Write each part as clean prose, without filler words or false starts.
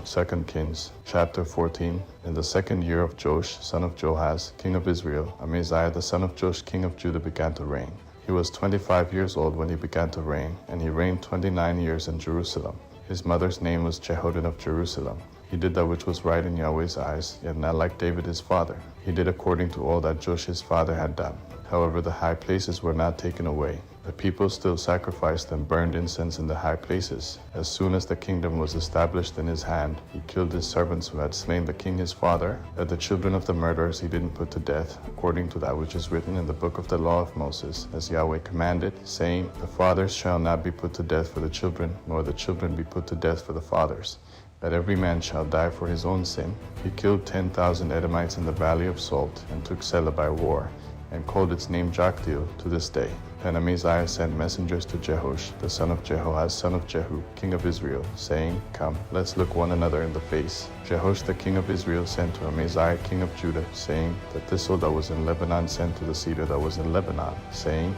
2 Kings, chapter 14. In the second year of Joash, son of Joahaz, king of Israel, Amaziah the son of Joash, king of Judah, began to reign. He was 25 years old when he began to reign, and he reigned 29 years in Jerusalem. His mother's name was Jehoaddan of Jerusalem. He did that which was right in Yahweh's eyes, yet not like David his father. He did according to all that Joash his father had done. However, the high places were not taken away. The people still sacrificed and burned incense in the high places. As soon as the kingdom was established in his hand, he killed his servants who had slain the king his father, that the children of the murderers he didn't put to death, according to that which is written in the book of the law of Moses, as Yahweh commanded, saying, The fathers shall not be put to death for the children, nor the children be put to death for the fathers, that every man shall die for his own sin. He killed 10,000 Edomites in the valley of Salt, and took Selah by war, and called its name Joktheel to this day. Then Amaziah sent messengers to Jehoash, the son of Jehoahaz, son of Jehu, king of Israel, saying, Come, let's look one another in the face. Jehoash the king of Israel sent to Amaziah king of Judah, saying, The thistle that was in Lebanon sent to the cedar that was in Lebanon, saying,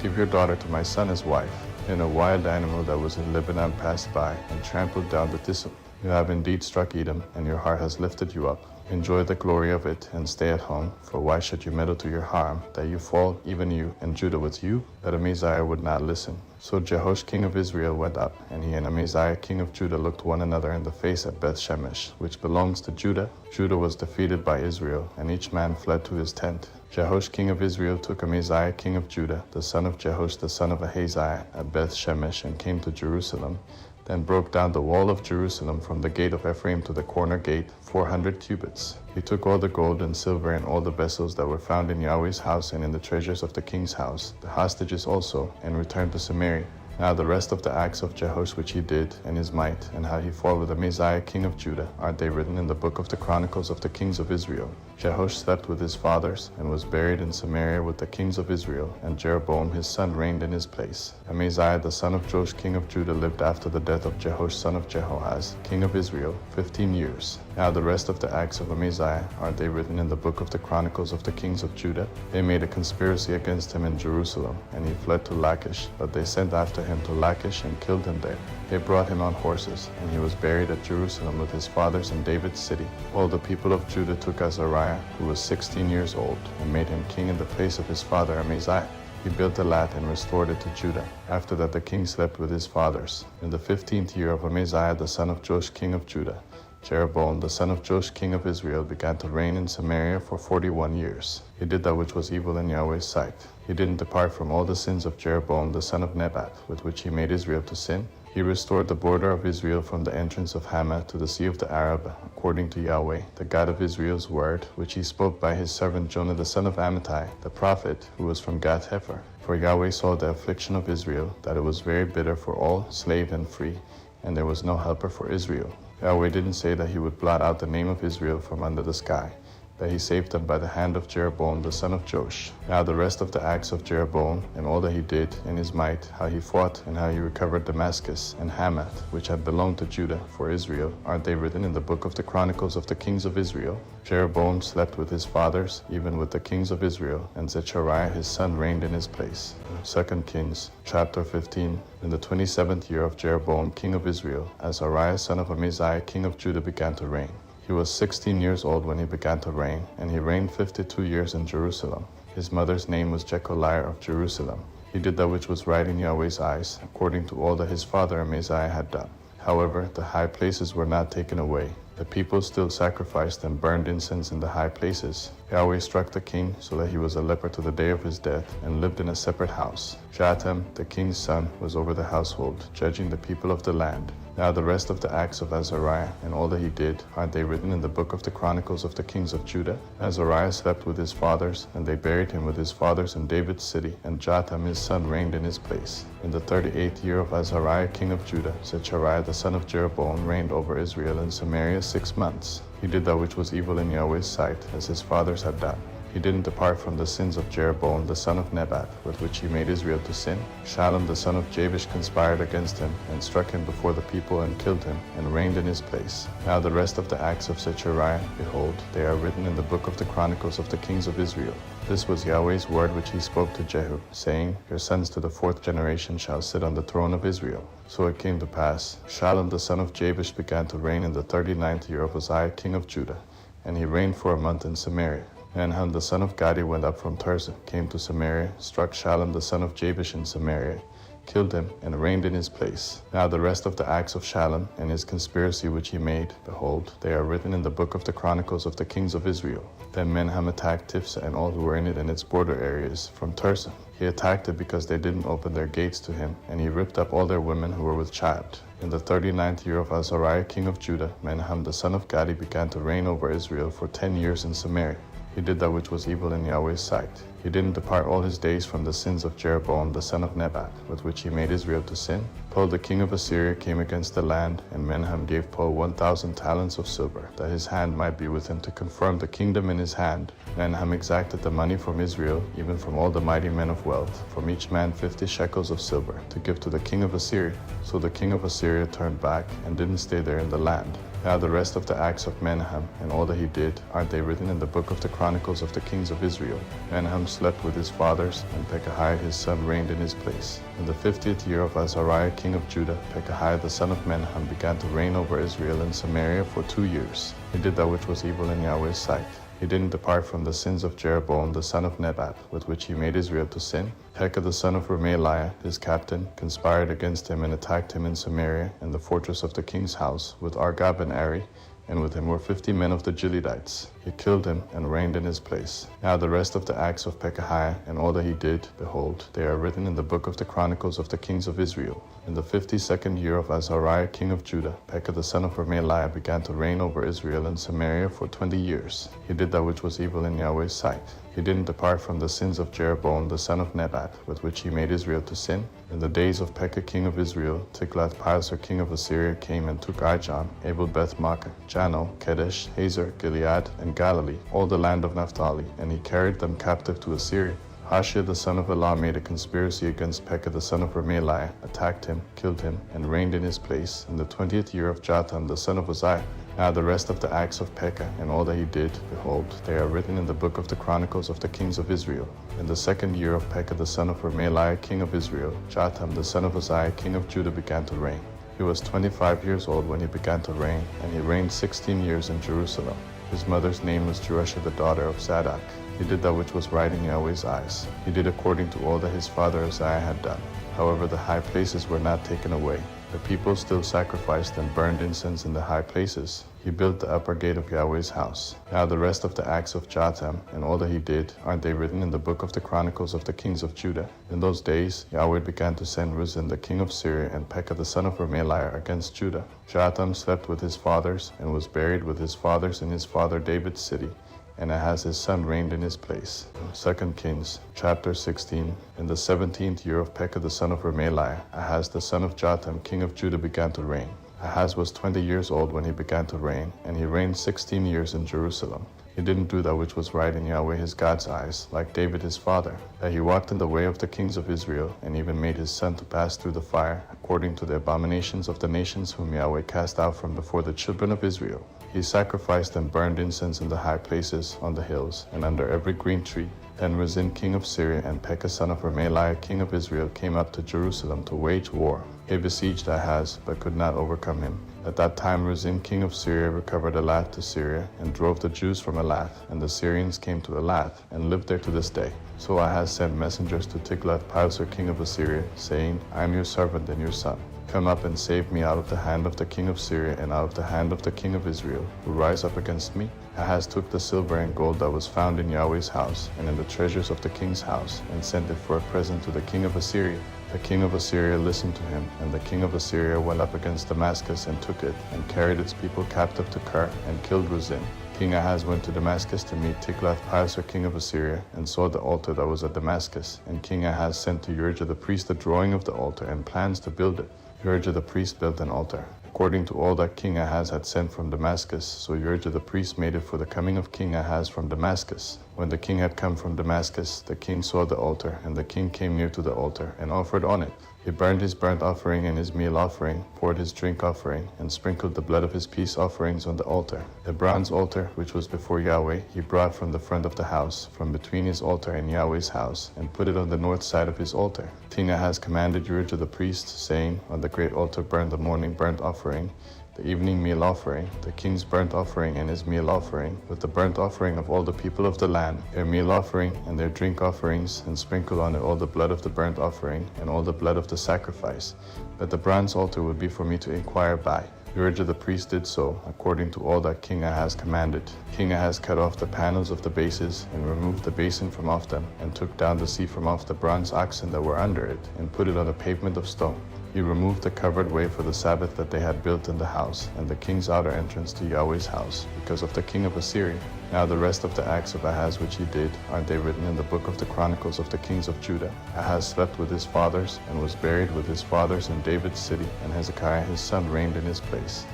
Give your daughter to my son as wife. Then a wild animal that was in Lebanon passed by, and trampled down the thistle. You have indeed struck Edom, and your heart has lifted you up. Enjoy the glory of it, and stay at home, for why should you meddle to your harm, that you fall, even you, and Judah with you? But Amaziah would not listen. So Jehoash king of Israel went up, and he and Amaziah king of Judah looked one another in the face at Beth Shemesh, which belongs to Judah. Judah was defeated by Israel, and each man fled to his tent. Jehoash king of Israel took Amaziah king of Judah, the son of Jehoash the son of Ahaziah, at Beth Shemesh, and came to Jerusalem, then broke down the wall of Jerusalem from the gate of Ephraim to the corner gate, 400 cubits. He took all the gold and silver and all the vessels that were found in Yahweh's house and in the treasures of the king's house, the hostages also, and returned to Samaria. Now the rest of the acts of Jehoash which he did, and his might, and how he fought with Amaziah king of Judah, are they written in the book of the Chronicles of the kings of Israel. Jehoash slept with his fathers, and was buried in Samaria with the kings of Israel, and Jeroboam his son reigned in his place. Amaziah the son of Joash king of Judah lived after the death of Jehoash son of Jehoahaz, king of Israel, 15 years. Now the rest of the acts of Amaziah, are they written in the book of the Chronicles of the kings of Judah? They made a conspiracy against him in Jerusalem, and he fled to Lachish, but they sent after him to Lachish and killed him there. They brought him on horses, and he was buried at Jerusalem with his fathers in David's city. All the people of Judah took Azariah, who was 16 years old, and made him king in the place of his father Amaziah. He built a lat and restored it to Judah. After that the king slept with his fathers. In the 15th year of Amaziah the son of Joash king of Judah, Jeroboam the son of Joash king of Israel began to reign in Samaria for 41 years. He did that which was evil in Yahweh's sight. He didn't depart from all the sins of Jeroboam the son of Nebat, with which he made Israel to sin. He restored the border of Israel from the entrance of Hamath to the sea of the Arab, according to Yahweh, the God of Israel's word, which he spoke by his servant Jonah the son of Amittai, the prophet, who was from Gath Hepher. For Yahweh saw the affliction of Israel, that it was very bitter for all, slave and free, and there was no helper for Israel. Yahweh didn't say that he would blot out the name of Israel from under the sky, that he saved them by the hand of Jeroboam the son of Joash. Now the rest of the acts of Jeroboam, and all that he did, and his might, how he fought, and how he recovered Damascus and Hamath, which had belonged to Judah, for Israel, aren't they written in the book of the Chronicles of the kings of Israel? Jeroboam slept with his fathers, even with the kings of Israel, and Zechariah his son reigned in his place. 2 Kings, chapter 15. In the 27th year of Jeroboam king of Israel, Azariah son of Amaziah king of Judah began to reign. He was 16 years old when he began to reign, and he reigned 52 years in Jerusalem. His mother's name was Jecholiah of Jerusalem. He did that which was right in Yahweh's eyes, according to all that his father Amaziah had done. However, the high places were not taken away. The people still sacrificed and burned incense in the high places. Yahweh struck the king so that he was a leper to the day of his death, and lived in a separate house. Jotham, the king's son, was over the household, judging the people of the land. Now the rest of the acts of Azariah, and all that he did, aren't they written in the book of the Chronicles of the kings of Judah? Azariah slept with his fathers, and they buried him with his fathers in David's city, and Jotham his son reigned in his place. In the 38th year of Azariah king of Judah, Zechariah the son of Jeroboam reigned over Israel in Samaria 6 months. He did that which was evil in Yahweh's sight, as his fathers had done. He didn't depart from the sins of Jeroboam the son of Nebat, with which he made Israel to sin. Shallum the son of Jabesh conspired against him, and struck him before the people, and killed him, and reigned in his place. Now the rest of the acts of Zechariah, behold, they are written in the book of the Chronicles of the kings of Israel. This was Yahweh's word which he spoke to Jehu, saying, Your sons to the 4th generation shall sit on the throne of Israel. So it came to pass, Shallum the son of Jabesh began to reign in the 39th year of Uzziah king of Judah, and he reigned for a month in Samaria. Menaham the son of Gadi went up from Tirzah, came to Samaria, struck Shallum the son of Jabesh in Samaria, killed him, and reigned in his place. Now the rest of the acts of Shallum, and his conspiracy which he made, behold, they are written in the book of the Chronicles of the kings of Israel. Then Menaham attacked Tifsa and all who were in it and its border areas, from Tirzah. He attacked it because they didn't open their gates to him, and he ripped up all their women who were with child. In the 39th year of Azariah king of Judah, Menaham the son of Gadi began to reign over Israel for 10 years in Samaria. He did that which was evil in Yahweh's sight. He didn't depart all his days from the sins of Jeroboam the son of Nebat, with which he made Israel to sin. Pul the king of Assyria came against the land, and Menaham gave Pul 1,000 talents of silver, that his hand might be with him to confirm the kingdom in his hand. Menaham exacted the money from Israel, even from all the mighty men of wealth, from each man 50 shekels of silver, to give to the king of Assyria. So the king of Assyria turned back, and didn't stay there in the land. Now the rest of the acts of Menahem, and all that he did, aren't they written in the book of the Chronicles of the kings of Israel? Menahem slept with his fathers, and Pekahiah his son reigned in his place. In the 50th year of Azariah king of Judah, Pekahiah the son of Menahem began to reign over Israel in Samaria for 2 years. He did that which was evil in Yahweh's sight. He didn't depart from the sins of Jeroboam the son of Nebat, with which he made Israel to sin. Pekah the son of Remaliah, his captain, conspired against him and attacked him in Samaria, in the fortress of the king's house, with Argob and Ari, and with him were 50 men of the Gileadites. He killed him and reigned in his place. Now the rest of the acts of Pekahiah, and all that he did, behold, they are written in the book of the Chronicles of the kings of Israel. In the 52nd year of Azariah king of Judah, Pekah the son of Remaliah began to reign over Israel in Samaria for 20 years. He did that which was evil in Yahweh's sight. He didn't depart from the sins of Jeroboam the son of Nebat, with which he made Israel to sin. In the days of Pekah king of Israel, Tiglath-Pileser king of Assyria came and took Ijon, Abel-Beth-Maachah, Jano, Kedesh, Hazer, Gilead, and Galilee, all the land of Naphtali, and he carried them captive to Assyria. Hoshea the son of Elah made a conspiracy against Pekah the son of Remaliah, attacked him, killed him, and reigned in his place in the 20th year of Jotham the son of Uzziah. Now the rest of the acts of Pekah, and all that he did, behold, they are written in the book of the Chronicles of the kings of Israel. In the 2nd year of Pekah the son of Remaliah king of Israel, Jotham the son of Uzziah king of Judah began to reign. He was 25 years old when he began to reign, and he reigned 16 years in Jerusalem. His mother's name was Jerusha the daughter of Zadok. He did that which was right in Yahweh's eyes. He did according to all that his father Uzziah had done. However, the high places were not taken away. The people still sacrificed and burned incense in the high places. He built the upper gate of Yahweh's house. Now the rest of the acts of Jotham, and all that he did, aren't they written in the book of the Chronicles of the kings of Judah? In those days, Yahweh began to send Rezin the king of Syria and Pekah the son of Remaliah against Judah. Jotham slept with his fathers, and was buried with his fathers in his father David's city, and Ahaz his son reigned in his place. 2 Kings chapter 16. In the 17th year of Pekah the son of Remaliah, Ahaz the son of Jotham king of Judah began to reign. Ahaz was 20 years old when he began to reign, and he reigned 16 years in Jerusalem. He didn't do that which was right in Yahweh his God's eyes, like David his father, that he walked in the way of the kings of Israel, and even made his son to pass through the fire, according to the abominations of the nations whom Yahweh cast out from before the children of Israel. He sacrificed and burned incense in the high places, on the hills, and under every green tree. Then Rezin king of Syria and Pekah son of Remaliah king of Israel came up to Jerusalem to wage war. They besieged Ahaz, but could not overcome him. At that time Rezin king of Syria recovered Elath to Syria, and drove the Jews from Elath, and the Syrians came to Elath, and lived there to this day. So Ahaz sent messengers to Tiglath-Pileser king of Assyria, saying, I am your servant and your son. Come up and save me out of the hand of the king of Syria and out of the hand of the king of Israel, who rise up against me. Ahaz took the silver and gold that was found in Yahweh's house and in the treasures of the king's house, and sent it for a present to the king of Assyria. The king of Assyria listened to him, and the king of Assyria went up against Damascus and took it, and carried its people captive to Kir, and killed Rezin. King Ahaz went to Damascus to meet Tiglath-Pileser king of Assyria, and saw the altar that was at Damascus. And King Ahaz sent to Urijah the priest a drawing of the altar and plans to build it. Urijah the priest built an altar, according to all that King Ahaz had sent from Damascus. So Urijah the priest made it for the coming of King Ahaz from Damascus. When the king had come from Damascus, the king saw the altar, and the king came near to the altar, and offered on it. He burned his burnt offering and his meal offering, poured his drink offering, and sprinkled the blood of his peace offerings on the altar. The bronze altar, which was before Yahweh, he brought from the front of the house, from between his altar and Yahweh's house, and put it on the north side of his altar. King Ahaz commanded Urijah the priest, saying, On the great altar burn the morning burnt offering, the evening meal offering, the king's burnt offering and his meal offering, with the burnt offering of all the people of the land, their meal offering and their drink offerings, and sprinkle on it all the blood of the burnt offering and all the blood of the sacrifice, that the bronze altar would be for me to inquire by. Urijah the priest did so, according to all that King Ahaz commanded. King Ahaz cut off the panels of the bases, and removed the basin from off them, and took down the sea from off the bronze oxen that were under it, and put it on a pavement of stone. He removed the covered way for the Sabbath that they had built in the house, and the king's outer entrance to Yahweh's house, because of the king of Assyria. Now the rest of the acts of Ahaz which he did, aren't they written in the book of the Chronicles of the kings of Judah? Ahaz slept with his fathers, and was buried with his fathers in David's city, and Hezekiah his son reigned in his place.